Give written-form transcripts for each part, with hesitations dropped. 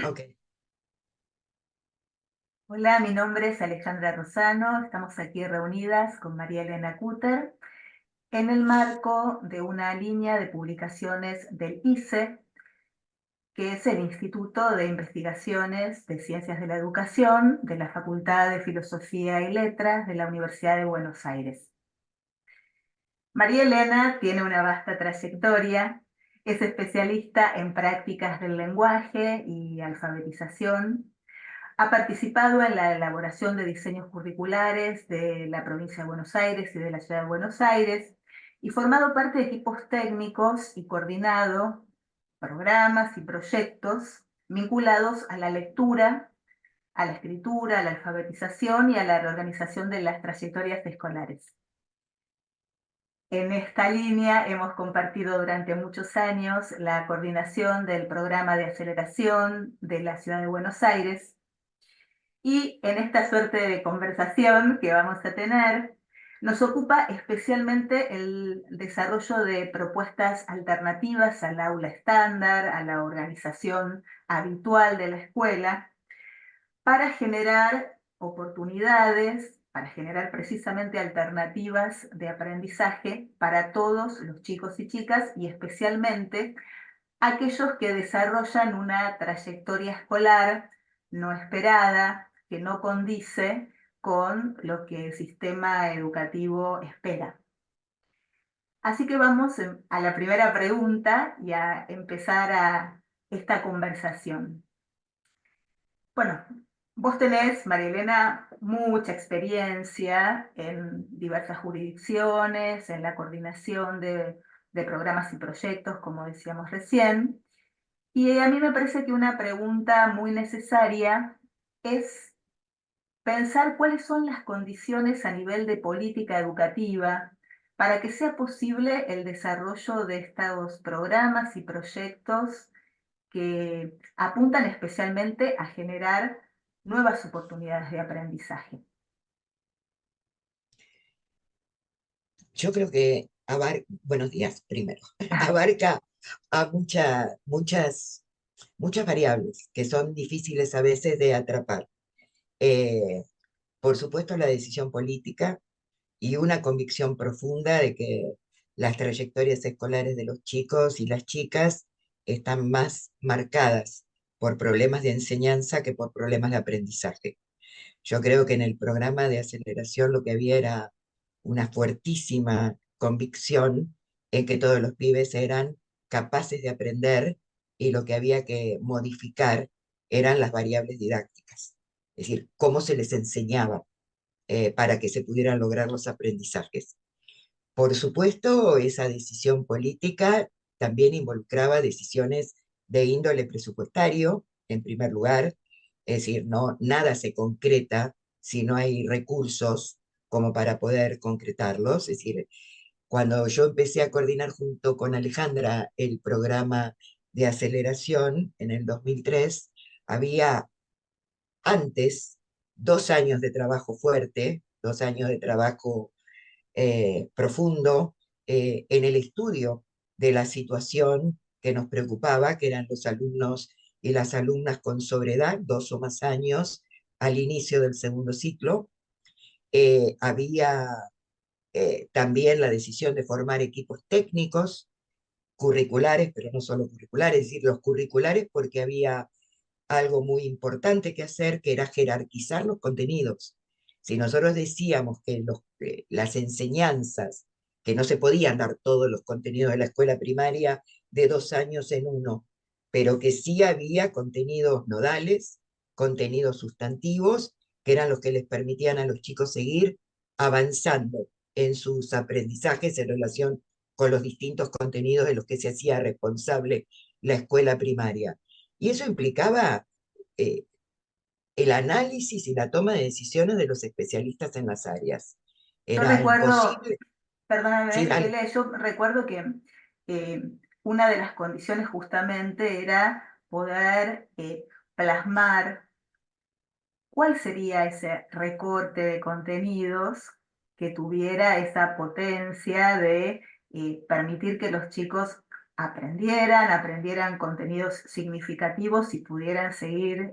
Ok. Hola, mi nombre es Alejandra Rosano. Estamos aquí reunidas con María Elena Cutter en el marco de una línea de publicaciones del ICE, que es el Instituto de Investigaciones de Ciencias de la Educación de la Facultad de Filosofía y Letras de la Universidad de Buenos Aires. María Elena tiene una vasta trayectoria, es especialista en prácticas del lenguaje y alfabetización. Ha participado en la elaboración de diseños curriculares de la provincia de Buenos Aires y de la ciudad de Buenos Aires y formado parte de equipos técnicos y coordinado programas y proyectos vinculados a la lectura, a la escritura, a la alfabetización y a la reorganización de las trayectorias escolares. En esta línea hemos compartido durante muchos años la coordinación del programa de aceleración de la ciudad de Buenos Aires. Y en esta suerte de conversación que vamos a tener, nos ocupa especialmente el desarrollo de propuestas alternativas al aula estándar, a la organización habitual de la escuela, para generar oportunidades, para generar precisamente alternativas de aprendizaje para todos los chicos y chicas y especialmente aquellos que desarrollan una trayectoria escolar no esperada, que no condice con lo que el sistema educativo espera. Así que vamos a la primera pregunta y a empezar a esta conversación. Bueno, vos tenés, María Elena, mucha experiencia en diversas jurisdicciones, en la coordinación de programas y proyectos, como decíamos recién. Y a mí me parece que una pregunta muy necesaria es pensar cuáles son las condiciones a nivel de política educativa para que sea posible el desarrollo de estos programas y proyectos que apuntan especialmente a generar nuevas oportunidades de aprendizaje. Yo creo que buenos días primero, abarca a muchas variables que son difíciles a veces de atrapar. Eh, por supuesto, la decisión política y una convicción profunda de que las trayectorias escolares de los chicos y las chicas están más marcadas por problemas de enseñanza que por problemas de aprendizaje. Yo creo que en el programa de aceleración lo que había era una fuertísima convicción en que todos los pibes eran capaces de aprender y lo que había que modificar eran las variables didácticas, es decir, cómo se les enseñaba para que se pudieran lograr los aprendizajes. Por supuesto, esa decisión política también involucraba decisiones de índole presupuestario, en primer lugar, es decir, no, nada se concreta si no hay recursos como para poder concretarlos. Es decir, cuando yo empecé a coordinar junto con Alejandra el programa de aceleración en el 2003, había antes 2 años de trabajo fuerte, 2 años de trabajo profundo en el estudio de la situación que nos preocupaba, que eran los alumnos y las alumnas con sobreedad, 2 o más años al inicio del segundo ciclo. Había también la decisión de formar equipos técnicos, curriculares, pero no solo curriculares, es decir, los curriculares porque había algo muy importante que hacer, que era jerarquizar los contenidos. Si nosotros decíamos que las enseñanzas, que no se podían dar todos los contenidos de la escuela primaria de 2 años en uno, pero que sí había contenidos nodales, contenidos sustantivos, que eran los que les permitían a los chicos seguir avanzando en sus aprendizajes en relación con los distintos contenidos de los que se hacía responsable la escuela primaria. Y eso implicaba eh, el análisis y la toma de decisiones de los especialistas en las áreas. Yo Era recuerdo, imposible. Sí, perdóname, dale. Ele, yo recuerdo que eh, una de las condiciones justamente era poder plasmar cuál sería ese recorte de contenidos que tuviera esa potencia de permitir que los chicos aprendieran contenidos significativos y pudieran seguir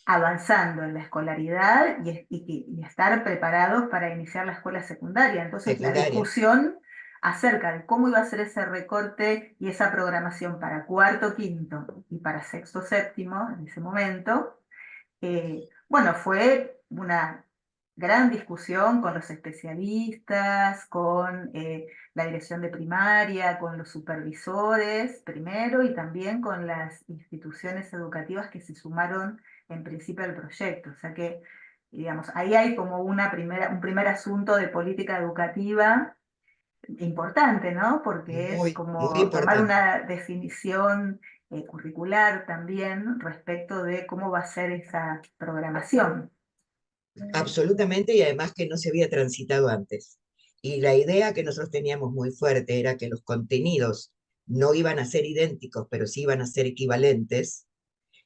avanzando en la escolaridad y estar preparados para iniciar la escuela secundaria. Entonces, la secundaria. discusión acerca de cómo iba a ser ese recorte y esa programación para cuarto, quinto y para sexto, séptimo en ese momento, bueno, fue una gran discusión con los especialistas, con la dirección de primaria, con los supervisores primero y también con las instituciones educativas que se sumaron en principio al proyecto. O sea que, digamos, ahí hay como un primer asunto de política educativa importante, ¿no? Porque es Muy, muy como tomar importante. una definición curricular también respecto de cómo va a ser esa programación. Absolutamente, y además que no se había transitado antes. Y la idea que nosotros teníamos muy fuerte era que los contenidos no iban a ser idénticos, pero sí iban a ser equivalentes,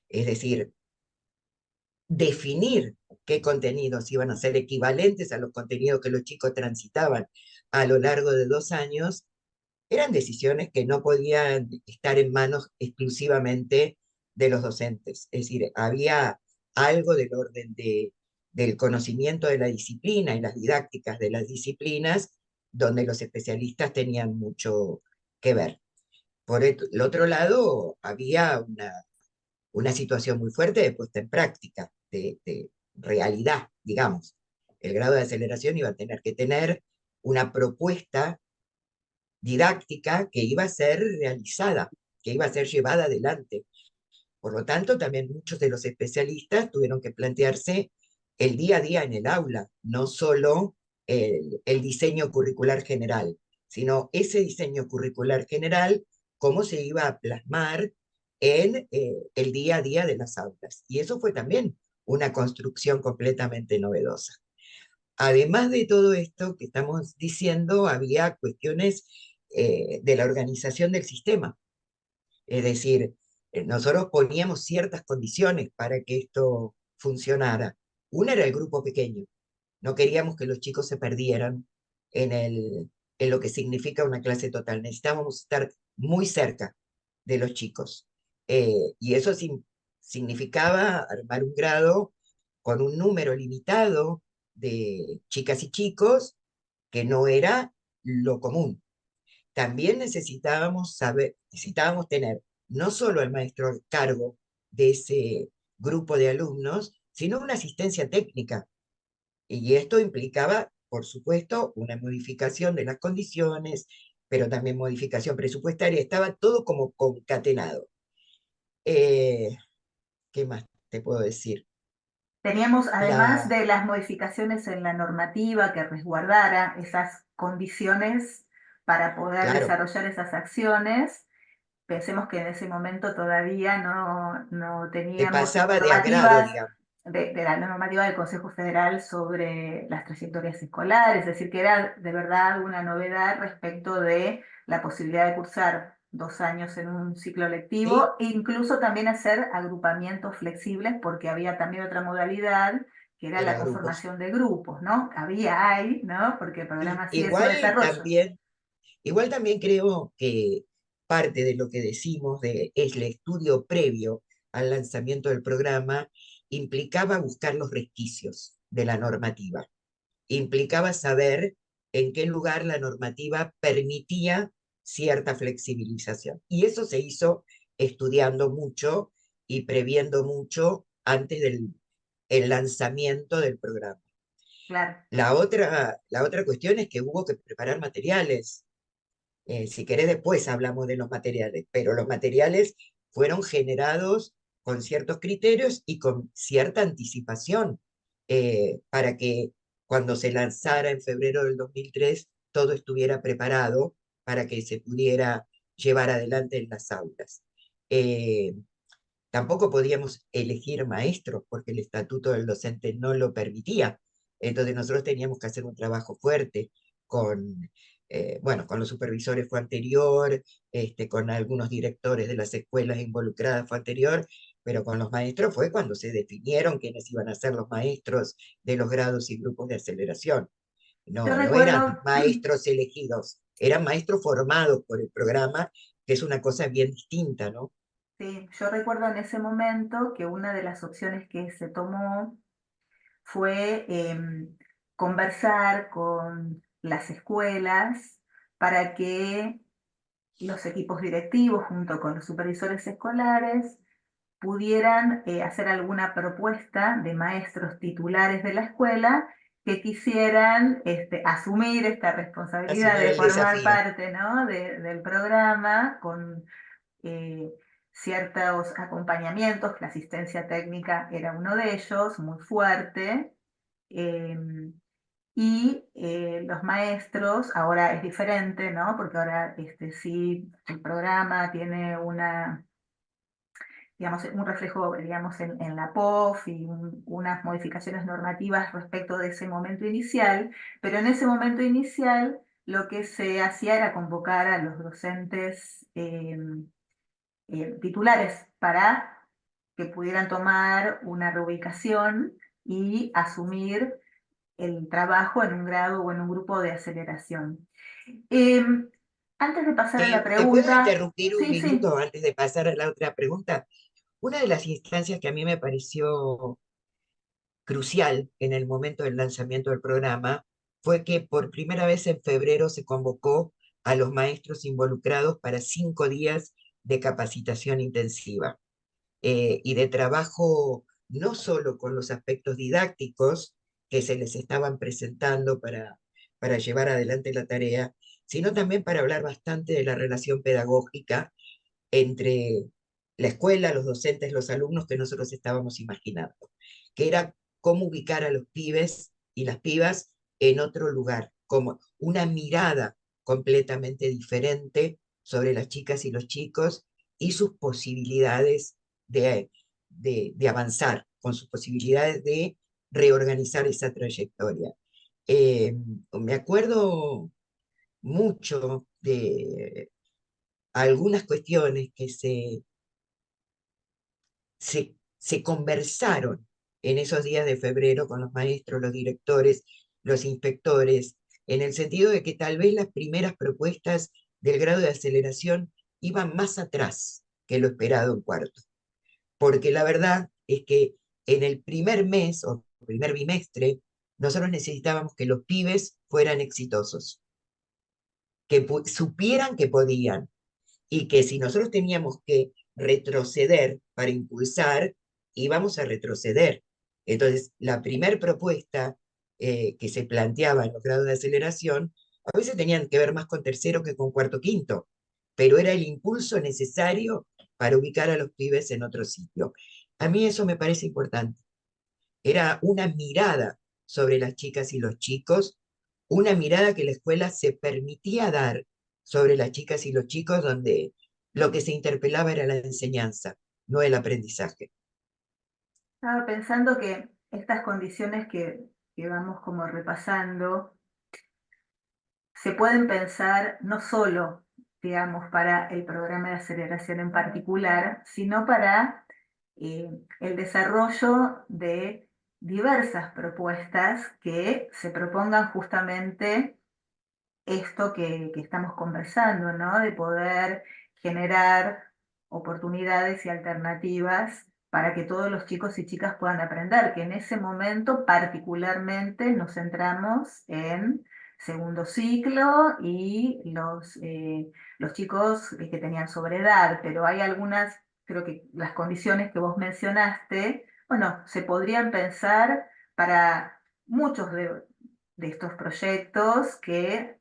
es decir, definir qué contenidos iban a ser equivalentes a los contenidos que los chicos transitaban a lo largo de 2 años, eran decisiones que no podían estar en manos exclusivamente de los docentes. Es decir, había algo del orden del conocimiento de la disciplina y las didácticas de las disciplinas donde los especialistas tenían mucho que ver. Por el otro lado, había una situación muy fuerte de puesta en práctica, de realidad, digamos. El grado de aceleración iba a tener que tener una propuesta didáctica que iba a ser realizada, que iba a ser llevada adelante. Por lo tanto, también muchos de los especialistas tuvieron que plantearse el día a día en el aula, no solo el diseño curricular general, sino ese diseño curricular general, cómo se iba a plasmar en el día a día de las aulas. Y eso fue también una construcción completamente novedosa. Además de todo esto que estamos diciendo, había cuestiones de la organización del sistema. Es decir, nosotros poníamos ciertas condiciones para que esto funcionara. Una era el grupo pequeño. No queríamos que los chicos se perdieran en lo que significa una clase total. Necesitábamos estar muy cerca de los chicos. Y eso significaba armar un grado con un número limitado de chicas y chicos que no era lo común. También necesitábamos tener no solo al maestro a cargo de ese grupo de alumnos, sino una asistencia técnica. Y esto implicaba, por supuesto, una modificación de las condiciones, pero también modificación presupuestaria. Estaba todo como concatenado. Eh, ¿Qué más te puedo decir? Teníamos, además La, de las modificaciones en la normativa que resguardara esas condiciones para poder claro, desarrollar esas acciones, pensemos que en ese momento todavía no te teníamos pasaba de agrado, normativas digamos. de la normativa del Consejo Federal sobre las trayectorias escolares, es decir, que era de verdad una novedad respecto de la posibilidad de cursar 2 años en un ciclo ¿Sí? lectivo e incluso también hacer agrupamientos flexibles, porque había también otra modalidad que era la Era grupos. conformación de grupos, ¿no? Hay, ¿no? Porque el programa sigue su Igual desarrollo. también Igual también creo que parte de lo que decimos es el estudio previo al lanzamiento del programa implicaba buscar los resquicios de la normativa, implicaba saber en qué lugar la normativa permitía cierta flexibilización. Y eso se hizo estudiando mucho y previendo mucho antes del el lanzamiento del programa. Claro. La otra cuestión es que hubo que preparar materiales. Si querés, después hablamos de los materiales, pero los materiales fueron generados con ciertos criterios y con cierta anticipación para que cuando se lanzara en febrero del 2003 todo estuviera preparado para que se pudiera llevar adelante en las aulas. Eh, Tampoco podíamos elegir maestros porque el estatuto del docente no lo permitía. Entonces nosotros teníamos que hacer un trabajo fuerte con, bueno, con los supervisores fue anterior, con algunos directores de las escuelas involucradas fue anterior, pero con los maestros fue cuando se definieron quiénes iban a ser los maestros de los grados y grupos de aceleración. Yo No, no eran recuerdo maestros elegidos. eran maestros formados por el programa, que es una cosa bien distinta, ¿no? Sí, yo recuerdo en ese momento que una de las opciones que se tomó fue conversar con las escuelas para que los equipos directivos, junto con los supervisores escolares, pudieran hacer alguna propuesta de maestros titulares de la escuela que quisieran asumir esta responsabilidad Asumir de el formar desafío. parte, ¿no? del programa con eh, ciertos acompañamientos, la asistencia técnica era uno de ellos, muy fuerte. Los maestros, ahora es diferente, ¿no? Porque ahora sí el programa tiene digamos, un reflejo, digamos, en la POF y unas modificaciones normativas respecto de ese momento inicial, pero en ese momento inicial lo que se hacía era convocar a los docentes titulares para que pudieran tomar una reubicación y asumir el trabajo en un grado o en un grupo de aceleración. Eh, Antes de pasar a la Te puedo pregunta, interrumpir un sí, sí, minuto antes de pasar a la otra pregunta? Una de las instancias que a mí me pareció crucial en el momento del lanzamiento del programa fue que por primera vez en febrero se convocó a los maestros involucrados para 5 días de capacitación intensiva y de trabajo no solo con los aspectos didácticos que se les estaban presentando para llevar adelante la tarea, sino también para hablar bastante de la relación pedagógica entre la escuela, los docentes, los alumnos que nosotros estábamos imaginando, que era cómo ubicar a los pibes y las pibas en otro lugar, como una mirada completamente diferente sobre las chicas y los chicos y sus posibilidades de avanzar, con sus posibilidades de reorganizar esa trayectoria. Me acuerdo mucho de algunas cuestiones que se conversaron en esos días de febrero con los maestros, los directores, los inspectores, en el sentido de que tal vez las primeras propuestas del grado de aceleración iban más atrás que lo esperado en cuarto. Porque la verdad es que en el primer mes o primer bimestre, nosotros necesitábamos que los pibes fueran exitosos, que supieran que podían, y que si nosotros teníamos que retroceder para impulsar, íbamos a retroceder. Entonces, la primera propuesta que se planteaba en los grados de aceleración, a veces tenían que ver más con tercero que con cuarto quinto, pero era el impulso necesario para ubicar a los pibes en otro sitio. A mí eso me parece importante. Era una mirada sobre las chicas y los chicos, una mirada que la escuela se permitía dar sobre las chicas y los chicos, donde lo que se interpelaba era la enseñanza, no el aprendizaje. estaba pensando que estas condiciones que vamos como repasando se pueden pensar no solo, digamos, para el programa de aceleración en particular, sino para el desarrollo de diversas propuestas que se propongan justamente esto que estamos conversando, ¿no? De poder generar oportunidades y alternativas para que todos los chicos y chicas puedan aprender, que en ese momento particularmente nos centramos en segundo ciclo y los chicos que tenían sobreedad, pero hay algunas, creo que las condiciones que vos mencionaste, bueno, se podrían pensar para muchos de estos proyectos que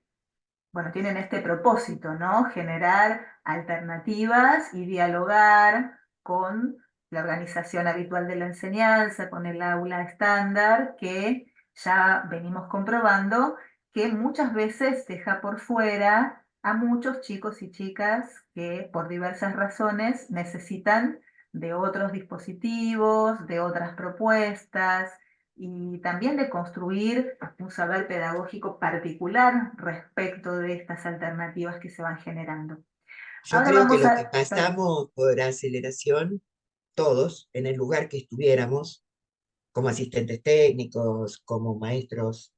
bueno, tienen este propósito, ¿no? Generar alternativas y dialogar con la organización habitual de la enseñanza, con el aula estándar, que ya venimos comprobando que muchas veces deja por fuera a muchos chicos y chicas que por diversas razones necesitan de otros dispositivos, de otras propuestas, y también de construir un saber pedagógico particular respecto de estas alternativas que se van generando. Yo Ahora creo que vamos lo que a... perdón. pasamos por aceleración, todos, en el lugar que estuviéramos, como asistentes técnicos, como maestros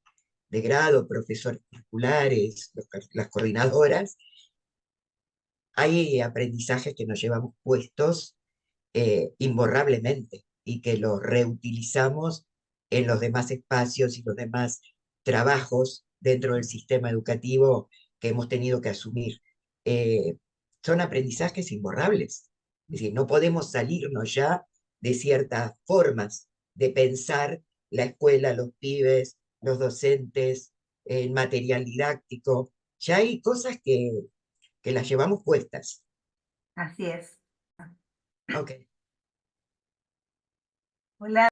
de grado, profesores curriculares, las coordinadoras, hay aprendizajes que nos llevamos puestos imborrablemente y que los reutilizamos en los demás espacios y los demás trabajos dentro del sistema educativo que hemos tenido que asumir. Eh, Son aprendizajes imborrables. Es decir, no podemos salirnos ya de ciertas formas de pensar la escuela, los pibes, los docentes, el material didáctico. Ya hay cosas que las llevamos puestas. Así es. Ok. Hola.